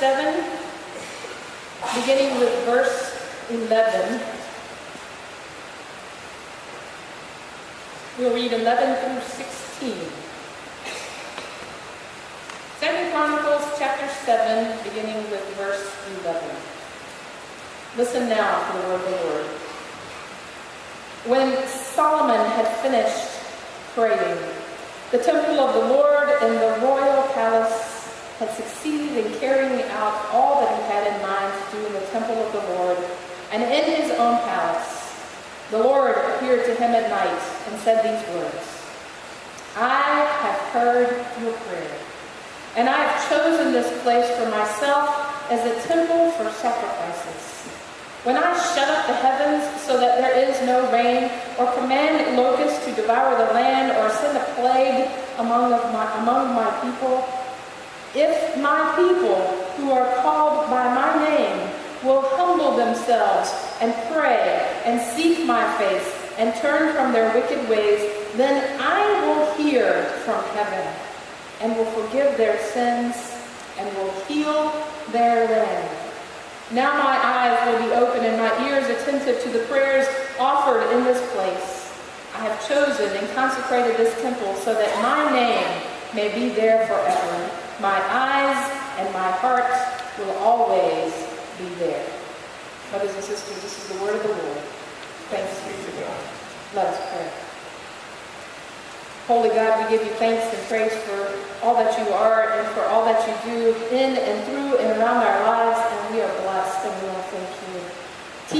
7, beginning with verse 11. We'll read 11 through 16. 2 Chronicles chapter 7, beginning with verse 11. Listen now to the word of the Lord. When Solomon had finished praying, the temple of the Lord and the royal palace had succeeded in carrying out all that he had in mind to do in the temple of the Lord and in his own palace. The Lord appeared to him at night and said these words, I have heard your prayer, and I have chosen this place for myself as a temple for sacrifices. When I shut up the heavens so that there is no rain, or command locusts to devour the land, or send a plague among my people, if my people who are called by my name will humble themselves and pray and seek my face and turn from their wicked ways, then I will hear from heaven and will forgive their sins and will heal their land. Now my eyes will be open and my ears attentive to the prayers offered in this place. I have chosen and consecrated this temple so that my name may be there forever. My eyes and my heart will always be there. Brothers and sisters, this is the word of the Lord. Thanks be to God. Let us pray. Holy God, we give you thanks and praise for all that you are and for all that you do in and through and around our lives, and we are blessed and we want to thank you.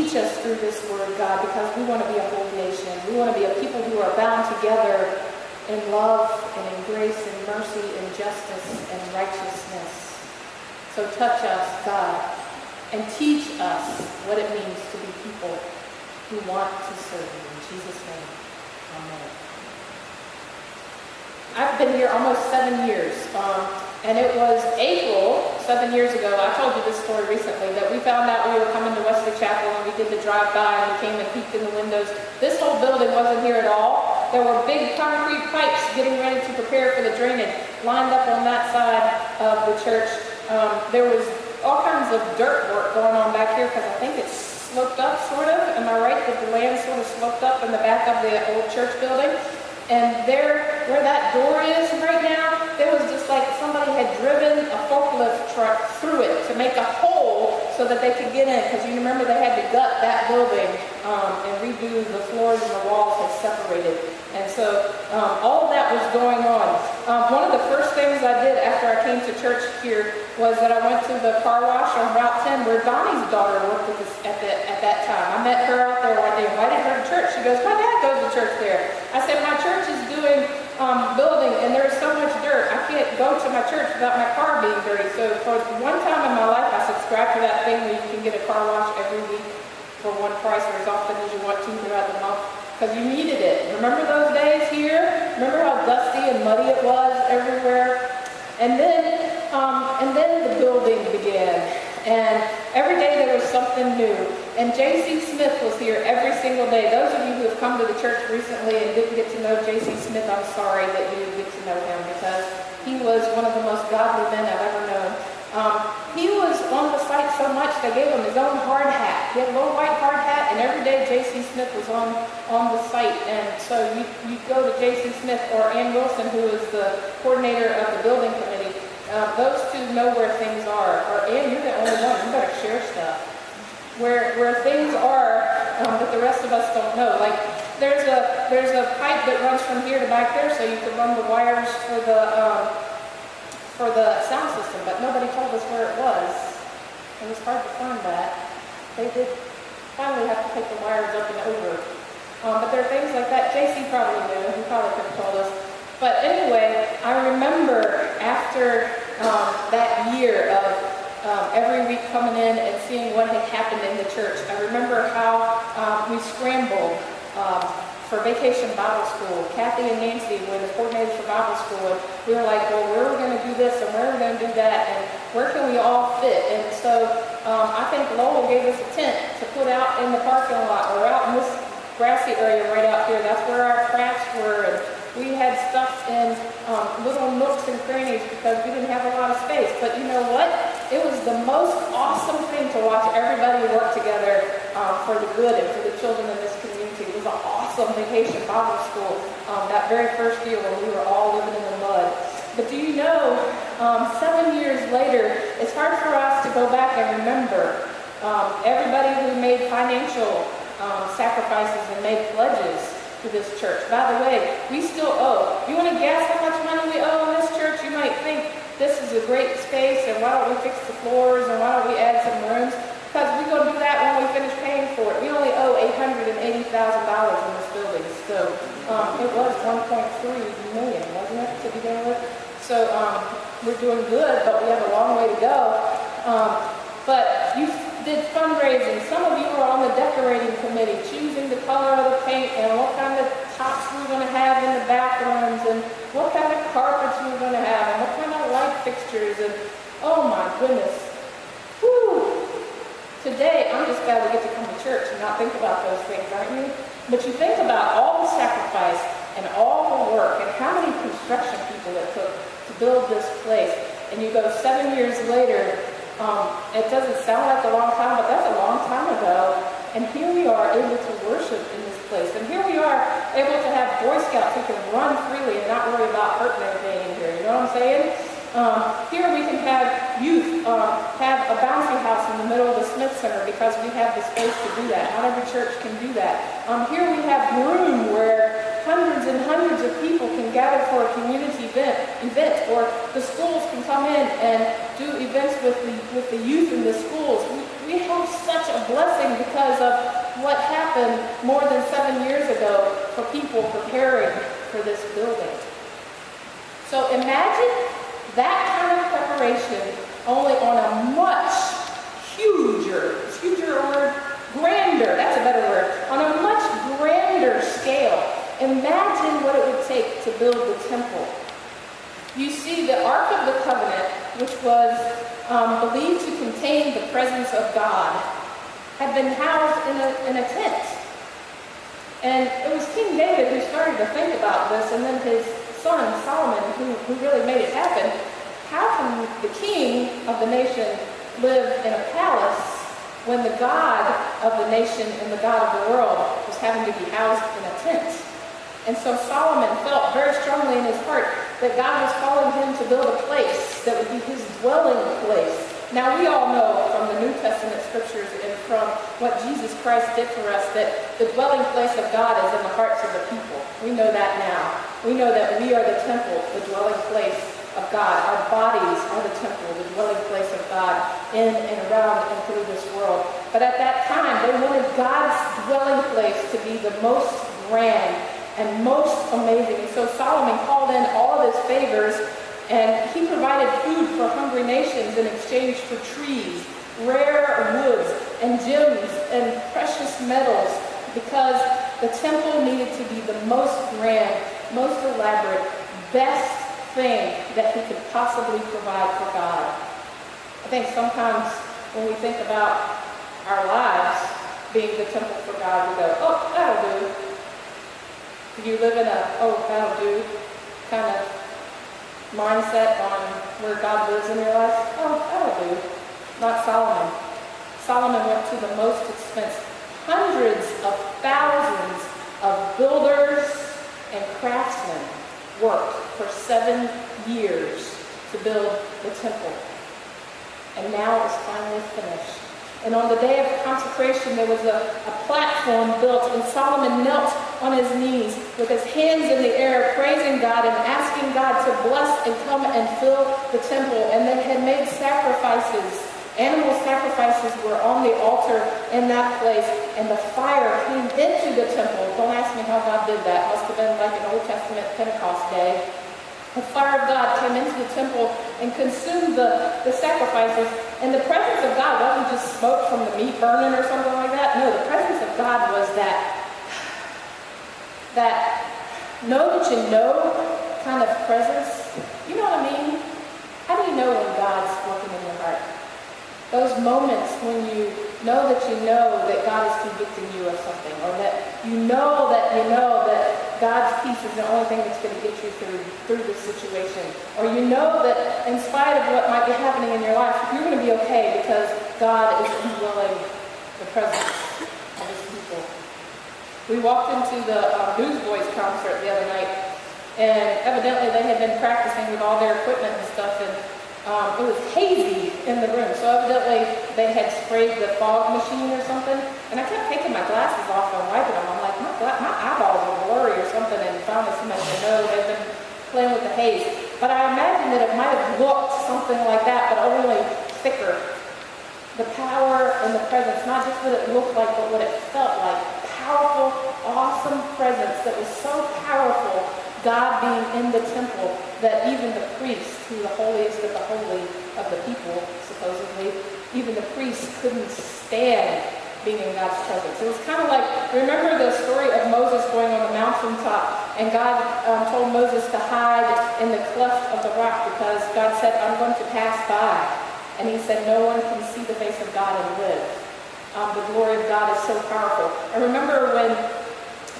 Teach us through this word, God, because we want to be a holy nation. We want to be a people who are bound together in love and in grace and mercy and justice and righteousness. So touch us, God, and teach us what it means to be people who want to serve you. In Jesus' name, amen. I've been here almost 7 years, and it was April 7 years ago. I told you this story recently, that we found out we were coming to Wesley Chapel, and we did the drive-by, and we came and peeked in the windows. This whole building wasn't here at all. There were big concrete pipes getting ready to prepare for the drainage lined up on that side of the church. There was all kinds of dirt work going on back here because I think it's sloped up, sort of. Am I right that the land sort of sloped up in the back of the old church building? And there, where that door is right now, there was just like somebody had driven a forklift truck through it to make a hole so that they could get in. Because you remember they had to gut that building and redo the floors and the walls had separated. And so all of that was going on. One of the first things I did after I came to church here was that I went to the car wash on Route 10 where Donnie's daughter worked at that time. I met her out there when they invited her to church. She goes, my dad goes to church there. I said, my church is doing building and there's so much dirt. I can't go to my church without my car being dirty. So for one time in my life, I subscribed to that thing where you can get a car wash every week for one price or as often as you want to throughout the month. Because you needed it. Remember those days here? Remember how dusty and muddy it was everywhere? And then the building began. And every day there was something new. And J.C. Smith was here every single day. Those of you who have come to the church recently and didn't get to know J.C. Smith, I'm sorry that you didn't get to know him because he was one of the most godly men I've ever known. He was on the site so much they gave him his own hard hat. He had a little white hard hat, and every day J.C. Smith was on the site. And so you go to J.C. Smith or Ann Wilson, who is the coordinator of the building committee. Those two know where things are. Or Ann, you're the only one. You better share stuff. Where things are that the rest of us don't know. Like there's a pipe that runs from here to back there, so you can run the wires for the sound system, but nobody told us where it was. It was hard to find that. They did finally have to take the wires up and over. But there are things like that. JC probably knew. He probably could have told us. But anyway, I remember after that year of every week coming in and seeing what had happened in the church, I remember how we scrambled for Vacation Bible School. Kathy and Nancy were the coordinators for Bible School, and we were like, well, where are we going to do this and where are we going to do that, and where can we all fit? And so I think Lowell gave us a tent to put out in the parking lot or out in this grassy area right out here. That's where our crafts were, and we had stuff in little nooks and crannies because we didn't have a lot of space. But you know what? it was the most awesome thing to watch everybody work together for the good and for the children in this community. It was an awesome vacation Bible school that very first year when we were all living in the mud. But do you know, 7 years later, it's hard for us to go back and remember everybody who made financial sacrifices and made pledges to this church. By the way, we still owe. You want to guess how much money we owe in this church? You might think this is a great space, and why don't we fix the floors, and why don't we add some rooms? Because we're going to do that when we finish paying for it. We only owe $880,000 in this building. So it was $1.3 million, wasn't it, to begin with? So we're doing good, but we have a long way to go. But you did fundraising. Some of you were on the decorating committee, choosing the color of the paint and what kind of tops we were going to have in the bathrooms and what kind of carpets we were going to have and what kind of light fixtures. And oh my goodness. Whew. Today, I'm just glad we get to come to church and not think about those things, aren't you? But you think about all the sacrifice and all the work and how many construction people it took to build this place. And you go 7 years later, it doesn't sound like a long time, but that's a long time ago. And here we are able to worship in this place. And here we are able to have Boy Scouts who can run freely and not worry about hurting anything in here. You know what I'm saying? Here we can have youth have a bouncy house in the middle of the Smith Center because we have the space to do that. Not every church can do that. Here we have room where hundreds and hundreds of people can gather for a community event, or the schools can come in and do events with the youth in the schools. We have such a blessing because of what happened more than 7 years ago for people preparing for this building. So imagine that kind of preparation only on a much grander, that's a better word, on a much grander scale. Imagine what it would take to build the temple. You see, the Ark of the Covenant, which was believed to contain the presence of God, had been housed in a tent. And it was King David who started to think about this, and then his son Solomon who really made it happen. How can the king of the nation live in a palace when the God of the nation and the God of the world was having to be housed in a tent? And so Solomon felt very strongly in his heart that God was calling him to build a place that would be his dwelling place. Now we all know from the New Testament scriptures and from what Jesus Christ did for us that the dwelling place of God is in the hearts of the people. We know that now. We know that we are the temple, the dwelling place of God. Our bodies are the temple, the dwelling place of God in and around and through this world. But at that time, they wanted God's dwelling place to be the most grand and most amazing. And so Solomon called in all of his favors, and he provided food for hungry nations in exchange for trees, rare woods, and gems, and precious metals, because the temple needed to be the most grand, most elaborate, best thing that he could possibly provide for God. I think sometimes when we think about our lives being the temple for God, we go, oh, that'll do. Do you live in a, oh, that'll do kind of mindset on where God lives in your life? Oh, that'll do. Not Solomon. Solomon went to the most expensive. Hundreds of thousands of builders and craftsmen worked for 7 years to build the temple. And now it's finally finished. And on the day of consecration, there was a platform built, and Solomon knelt on his knees with his hands in the air, praising God and asking God to bless and come and fill the temple. And they had made sacrifices. Animal sacrifices were on the altar in that place, and the fire came into the temple. Don't ask me how God did that. Must have been like an Old Testament Pentecost day. The fire of God came into the temple and consumed the sacrifices. And the presence of God wasn't just smoke from the meat burning or something like that. No, the presence of God was that know that you know kind of presence. You know what I mean? How do you know when God's working in your heart? Those moments when you know that God is convicting you of something, or that you know that God's peace is the only thing that's going to get you through this situation, or you know that in spite of what might be happening in your life, you're going to be okay because God is indwelling the presence of his people. We walked into the Newsboys concert the other night, and evidently they had been practicing with all their equipment and stuff, and it was hazy in the room, so evidently they had sprayed the fog machine or something, and I kept taking my glasses off and wiping them. I'm like, my eyeballs are blurry or something, and finally somebody said, no, they've been playing with the haze. But I imagine that it might have looked something like that, but only thicker. The power and the presence, not just what it looked like, but what it felt like. Powerful, awesome presence that was so powerful, God being in the temple, that even the priest, who the holiest of the holy of the people, supposedly, even the priest couldn't stand being in God's presence. It was kind of like, remember the story of Moses going on the mountaintop, and God told Moses to hide in the cleft of the rock because God said, I'm going to pass by. And he said, no one can see the face of God and live. The glory of God is so powerful. I remember when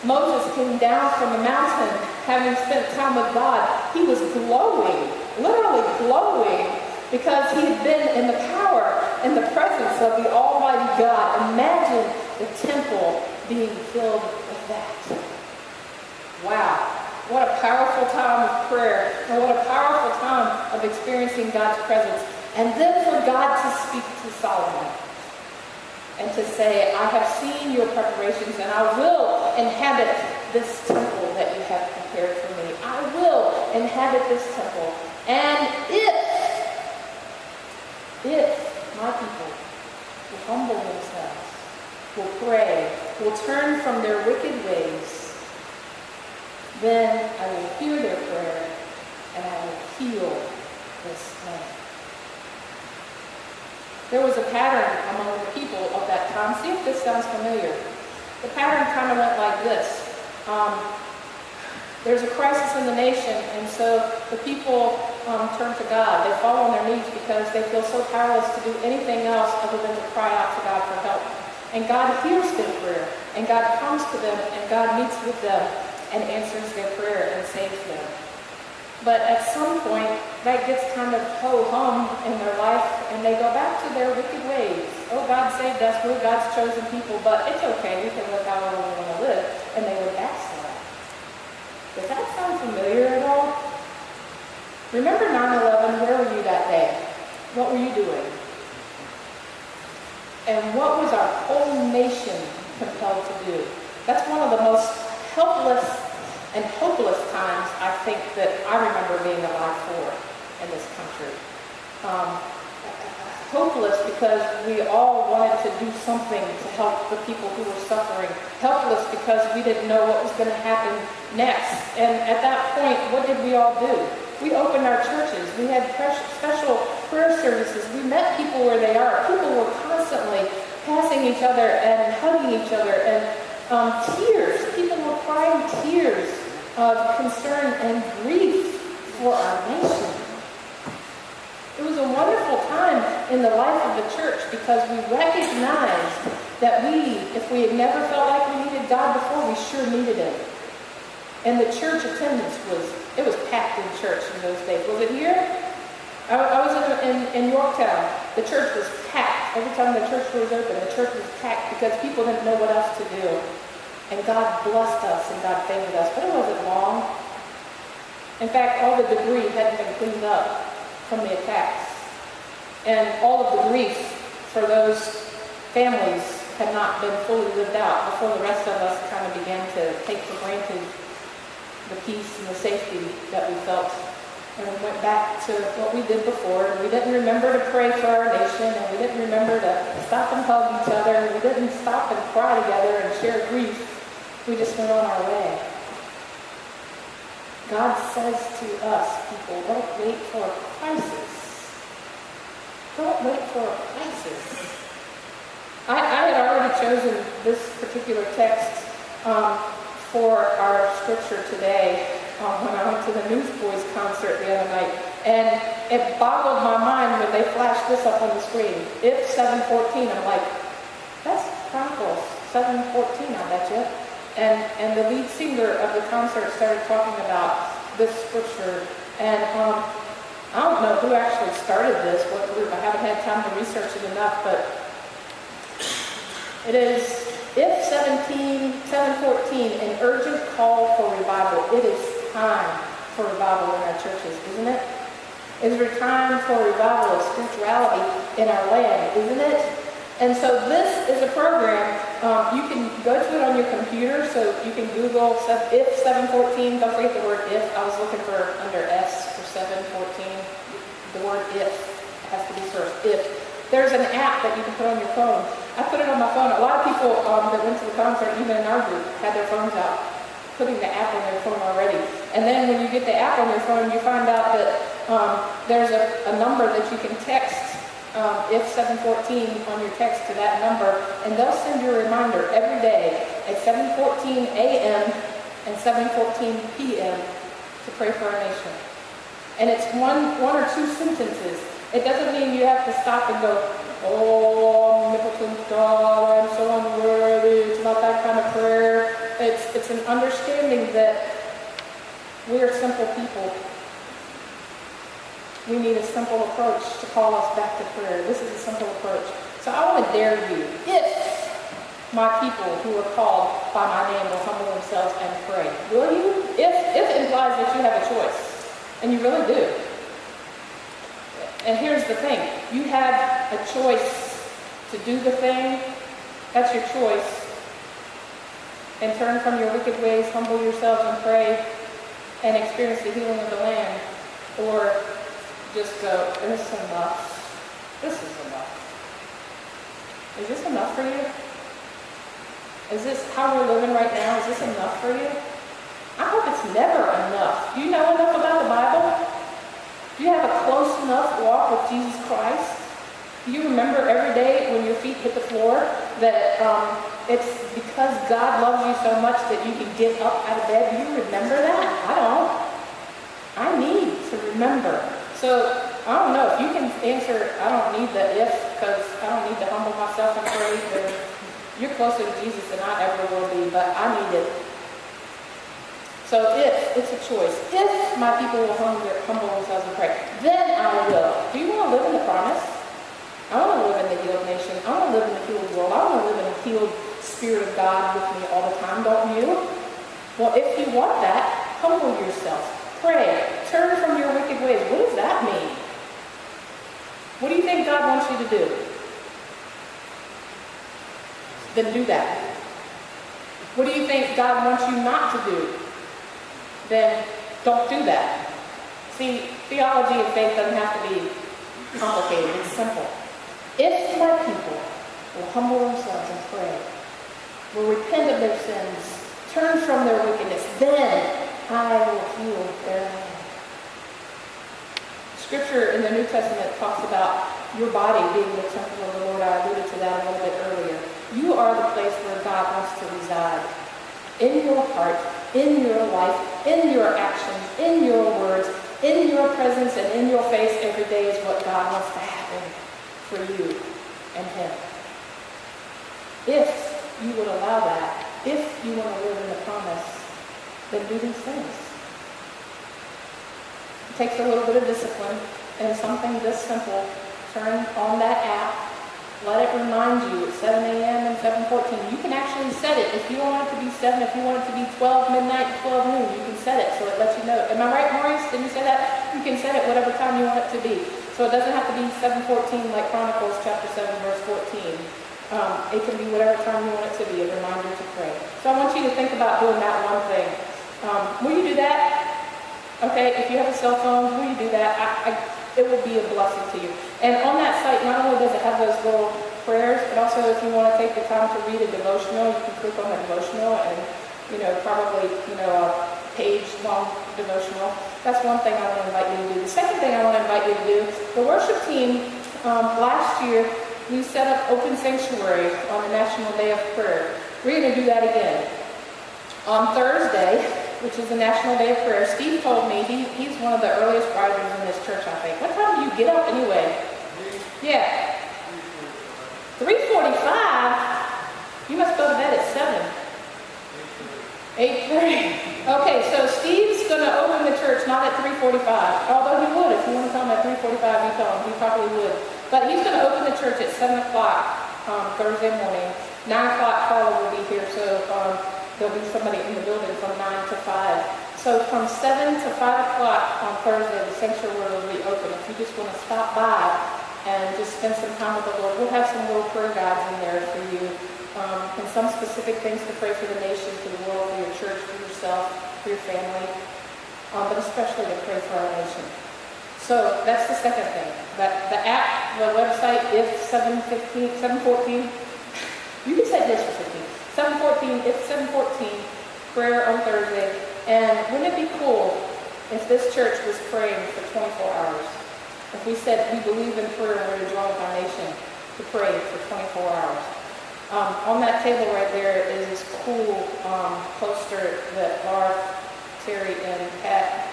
Moses came down from the mountain, having spent time with God, he was glowing, literally glowing, because he had been in the power and the presence of the Almighty God. Imagine the temple being filled with that. Wow. What a powerful time of prayer, and what a powerful time of experiencing God's presence. And then for God to speak to Solomon and to say, I have seen your preparations, and I will inhabit this temple that you have prepared for me. I will inhabit this temple. And if my people will humble themselves, will pray, will turn from their wicked ways, then I will hear their prayer and I will heal this land. There was a pattern among the people of that time. See if this sounds familiar. The pattern kind of went like this. There's a crisis in the nation, and so the people turn to God. They fall on their knees because they feel so powerless to do anything else other than to cry out to God for help. And God hears their prayer, and God comes to them, and God meets with them and answers their prayer and saves them. But at some point, that gets kind of ho-hum in their life, and they go back to their wicked ways. Oh, God saved us, we're God's chosen people, but it's okay, we can live however we want to live. And they would backslide. Does that sound familiar at all? Remember 9/11, where were you that day? What were you doing? And what was our whole nation compelled to do? That's one of the most helpless and hopeless times, I think, that I remember being alive for in this country. Hopeless because we all wanted to do something to help the people who were suffering. Helpless because we didn't know what was going to happen next. And at that point, what did we all do? We opened our churches. We had special prayer services. We met people where they are. People were constantly passing each other and hugging each other, and tears. People were crying tears of concern and grief for our nation. It was a wonderful time in the life of the church because we recognized that if we had never felt like we needed God before, we sure needed Him. And the church attendance was packed in church in those days. Was it here? I was in Yorktown. The church was packed. Every time the church was open, the church was packed because people didn't know what else to do. And God blessed us and God favored us. But it wasn't long. In fact, all the debris hadn't been cleaned up from the attacks. And all of the grief for those families had not been fully lived out before the rest of us kind of began to take for granted the peace and the safety that we felt. And we went back to what we did before. And we didn't remember to pray for our nation, and we didn't remember to stop and hug each other, and we didn't stop and cry together and share grief. We just went on our way. God says to us, people, don't wait for a crisis. Don't wait for a crisis. I had already chosen this particular text for our scripture today when I went to the Newsboys concert the other night. And it boggled my mind when they flashed this up on the screen. If 7:14, I'm like, that's Chronicles 7:14, I bet you. And the lead singer of the concert started talking about this scripture. And I don't know who actually started this, what group. I haven't had time to research it enough, but it is, if 7:14, an urgent call for revival. It is time for revival in our churches, isn't it? Is there time for revival of spirituality in our land, isn't it? And so this is a program, you can go to it on your computer, so you can Google if 7:14, don't forget the word if. I was looking for under S for 7:14, the word if has to be first, if. There's an app that you can put on your phone. I put it on my phone. A lot of people that went to the concert, even in our group, had their phones out, putting the app on their phone already. And then when you get the app on your phone, you find out that there's a number that you can text if 7:14 on your text to that number, and they'll send you a reminder every day at 7:14 a.m. and 7:14 p.m. to pray for our nation. And it's one or two sentences. It doesn't mean you have to stop and go, oh, omnipotent God, I'm so unworthy. It's not that kind of prayer. It's an understanding that we are simple people. We need a simple approach to call us back to prayer. This is a simple approach. So I want to dare you, if my people who are called by my name will humble themselves and pray, will you? If implies that you have a choice, and you really do. And here's the thing, you have a choice to do the thing, that's your choice, and turn from your wicked ways, humble yourselves and pray, and experience the healing of the land, or just go, this is enough. This is enough. Is this enough for you? Is this how we're living right now? Is this enough for you? I hope it's never enough. Do you know enough about the Bible? Do you have a close enough walk with Jesus Christ? Do you remember every day when your feet hit the floor that it's because God loves you so much that you can get up out of bed? Do you remember that? I don't. I need to remember. So, I don't know, if you can answer, I don't need the if, because I don't need to humble myself and pray, then you're closer to Jesus than I ever will be, but I need it. So if, it's a choice, if my people will humble themselves and pray, then I will. Do you want to live in the promise? I want to live in the healed nation. I want to live in the healed world. I want to live in a healed Spirit of God with me all the time, don't you? Well, if you want that, humble yourself. Pray. Turn from your wicked ways. What does that mean? What do you think God wants you to do? Then do that. What do you think God wants you not to do? Then don't do that. See, theology and faith doesn't have to be complicated. It's simple. If my people will humble themselves and pray, will repent of their sins, turn from their wickedness, then I will heal their land. Scripture in the New Testament talks about your body being the temple of the Lord. I alluded to that a little bit earlier. You are the place where God wants to reside. In your heart, in your life, in your actions, in your words, in your presence, and in your face every day is what God wants to happen for you and Him. If you would allow that, if you want to live in the promise, then do these things. It takes a little bit of discipline and something this simple. Turn on that app. Let it remind you at 7 a.m. and 7:14. You can actually set it. If you want it to be 7, if you want it to be 12 midnight, 12 noon, you can set it so it lets you know. Am I right, Maurice? Did you say that? You can set it whatever time you want it to be. So it doesn't have to be 7:14 like Chronicles chapter 7, verse 14. It can be whatever time you want it to be, a reminder to pray. So I want you to think about doing that one thing. Will you do that? Okay, if you have a cell phone, will you do that? It will be a blessing to you. And on that site, not only does it have those little prayers, but also if you want to take the time to read a devotional, you can click on the devotional and, probably, a page-long devotional. That's one thing I want to invite you to do. The second thing I want to invite you to do, the worship team, last year, we set up Open Sanctuary on the National Day of Prayer. We're going to do that again. On Thursday, which is the National Day of Prayer. Steve told me he's one of the earliest risers in this church, I think. What time do you get up anyway? Yeah. 3:45? You must go to bed at 7. 8:30. Okay, so Steve's going to open the church not at 3:45, although he would. If you want to tell him at 3:45, you tell him. He probably would. But he's going to open the church at 7 o'clock Thursday morning. 9 o'clock, Carla will be here, so there'll be somebody in the building from 9 to 5. So from 7 to 5 o'clock on Thursday, the sanctuary will be open. If you just want to stop by and just spend some time with the Lord, we'll have some little prayer guides in there for you, and some specific things to pray for the nation, for the world, for your church, for yourself, for your family, but especially to pray for our nation. So that's the second thing. The app, the website, if 714, you can say this for 15. 714, if 714, prayer on Thursday. And wouldn't it be cool if this church was praying for 24 hours? If we said we believe in prayer and we're to join with our nation to pray for 24 hours. On that table right there is this cool poster that Laura, Terry, and Pat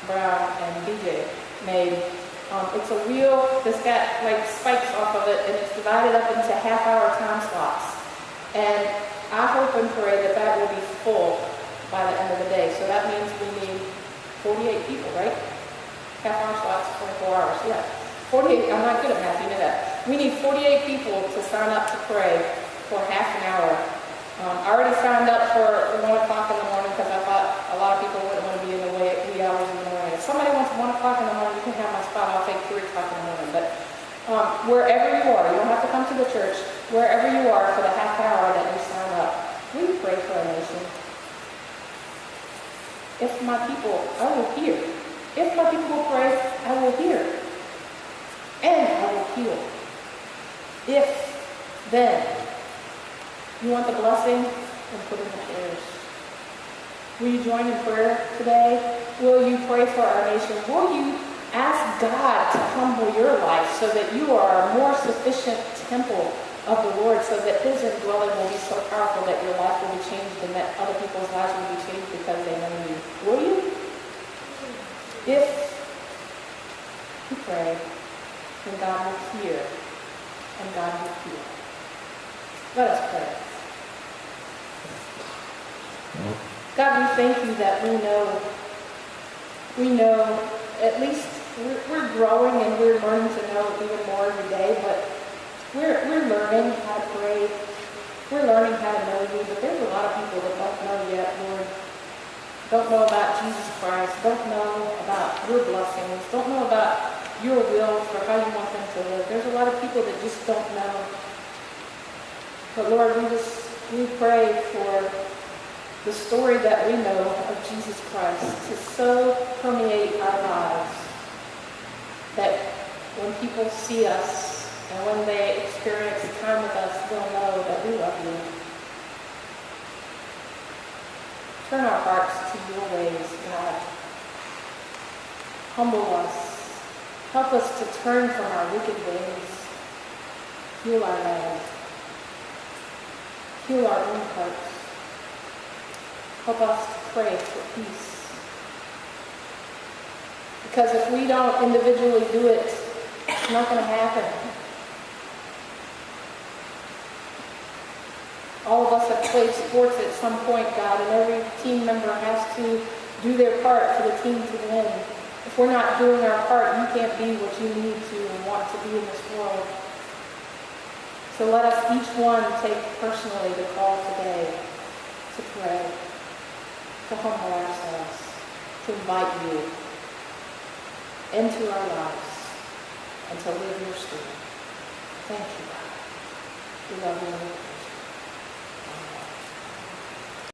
Brown and BJ made. It's a wheel that's got like spikes off of it, and it's divided up into half-hour time slots. And I hope and pray that that will be full by the end of the day. So that means we need 48 people, right? Half-hour slots, 24 hours. Yeah, 48. I'm not good at math, you know that. We need 48 people to sign up to pray for half an hour. I already signed up for 1 o'clock in the morning because I thought a lot of people wouldn't want to be in the way at 3 hours in the morning. If somebody wants 1 o'clock in the morning, you can have my spot. I'll take 3 o'clock in the morning. But wherever you are, you don't have to come to the church. Wherever you are for the half hour that you sign up, we pray for our nation. If my people, I will hear. If my people will pray, I will hear. And I will heal. If, then, you want the blessing, then put in the prayers. Will you join in prayer today? Will you pray for our nation? Will you ask God to humble your life so that you are a more sufficient temple of the Lord, so that His indwelling will be so powerful that your life will be changed and that other people's lives will be changed because they know you? Will you? If you pray, then God will hear and God will heal. Let us pray. God, we thank you that we know, at least we're growing and we're learning to know even more every day, but we're learning how to pray. We're learning how to know you, but there's a lot of people that don't know yet, Lord. Don't know about Jesus Christ, don't know about your blessings, don't know about your will for how you want them to live. There's a lot of people that just don't know. But Lord, we pray for the story that we know of Jesus Christ to so permeate our lives that when people see us and when they experience time with us, they'll know that we love you. Turn our hearts to your ways, God. Humble us. Help us to turn from our wicked ways. Heal our land. Heal our own hearts. Help us to pray for peace. Because if we don't individually do it, it's not going to happen. All of us have played sports at some point, God, and every team member has to do their part for the team to win. If we're not doing our part, you can't be what you need to and want to be in this world. So let us each one take personally the call today to pray, to humble ourselves, to invite you into our lives, and to live your story. Thank you, God. We love you.